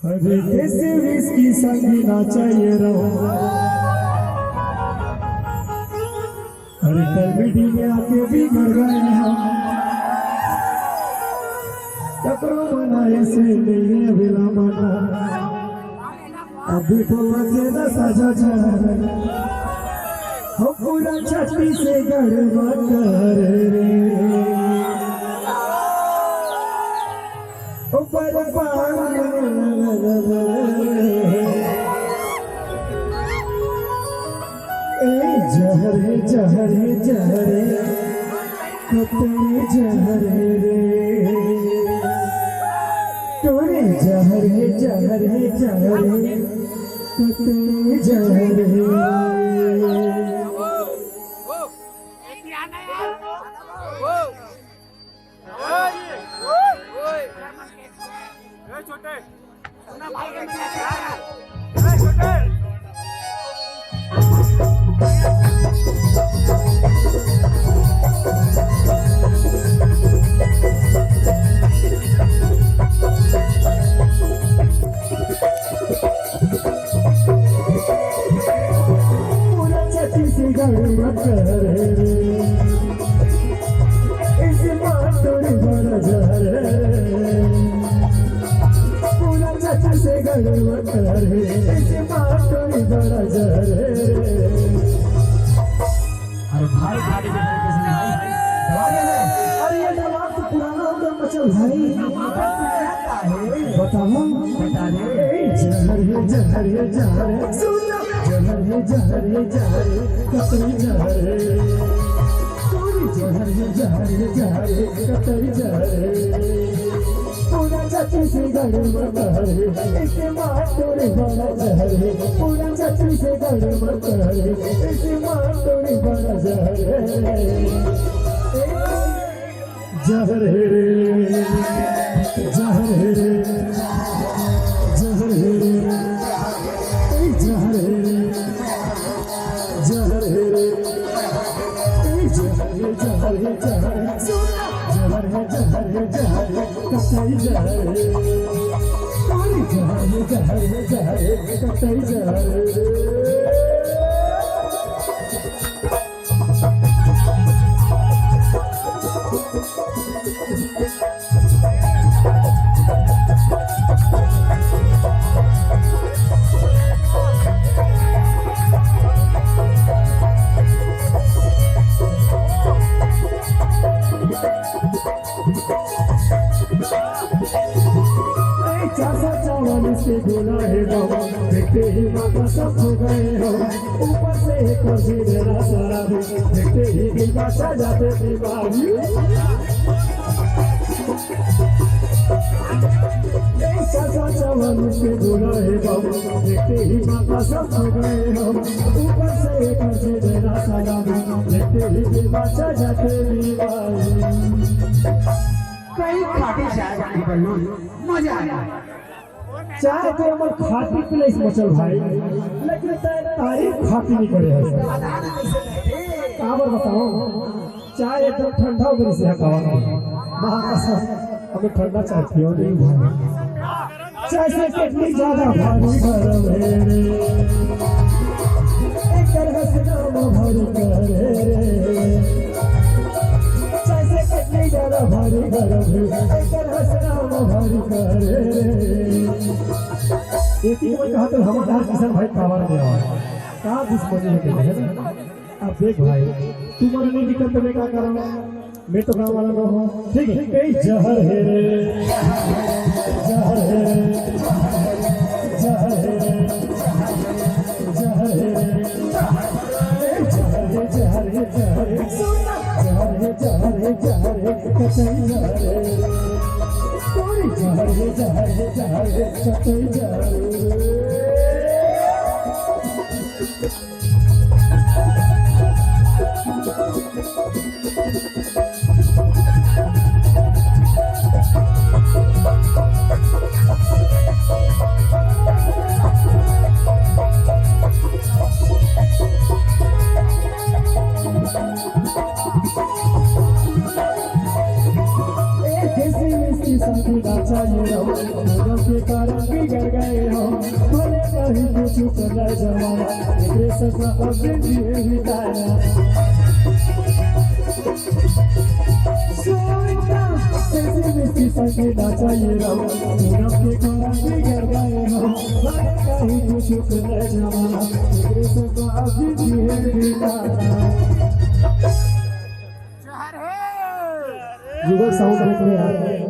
अरे कैसे विस्की संगी नाचाइए रहो। अरे कॉमेडी में आके भी मर गए हम, टकरो बनाए से नहीं अभिला मना। अभी तो लगे न सजा जाए हम पूरा छाती से गड़बड़ कर रे ऊपर जहरे जहरे जहरे कतरे जहरे रे तोरे जहरे जहरे जहरे कतरे जहरे छोटे पूरा छठी से गड़बड़ करे इस मातोरी बड़ा जहरे पूरा छठी से गड़बड़ करे इस मातोरी बड़ा जहरे। अरे भाई गाड़ी के अरे ये जवाब तो पुराना हो गया मचल भाई बताओ बता दे जहर जहर जहर सुन जहर जहर जहर कतई जहर तोरी जहर जहर जहर कतई जहर पूरा छठी से गड़बड़ करे इसे मार तोरे बड़ा जहर पूरा छठी से गड़बड़ करे इसे मार तोरे बड़ा जहर जहर रे जहर रे जहर रे जहर रे जहर रे जहर जहर जहर जहर जहर जहर कतई जहर तोरी जहर जहर जहर कतई जहर से बोला है बाबा देखते ही माता सब हो गए हो ऊपर से एक जी मेरा सारा भी देखते ही दिल का जाते थे बाबू चवन से बोला है बाबा देखते ही माता सब हो गए हो ऊपर से एक जी मेरा सारा भी देखते ही दिल का जाते थे बाबू कई खाते शायद बनो मजा आया चाहे तो अमर खाती प्लेस मचल भाई लेकिन तारीफ खाती नहीं करे है काबर बताओ चाहे एकदम ठंडा उधर से हवा महाकसम हमें ठंडा चाय पियो नहीं भाई चाय से कितनी ज्यादा भारी गरम है रे एक हंसना भरी करे रे चाय से कितनी ज्यादा भारी गरम है एक हंसना भरी करे रे एक ही कोई कहा तो हम दार किसान भाई कावर में आवा कहाँ दुश्मनी है ना अब देख भाई तुम्हारे नहीं दिक्कत तो मैं क्या करूँगा मैं तो गाँव वाला ना हूँ ठीक है कई जहर है रे जहर है रे जहर है रे जहर है रे जहर है जहर है जहर है जहर है जहर है जहर है कतई जहर है तोरी जहर है जहर है जहर है कतई जहर है चाहिए रंगी कर गए हो भले कहीं कुछ कर जमाना तेरे सपना अपने जिए बिताया सोचा कैसे मिस्टी संगे नाचा ये रहो पूनम के रंगी कर गए हो भले कहीं कुछ कर जमाना तेरे सपना अपने जिए बिताया युगल साउंड में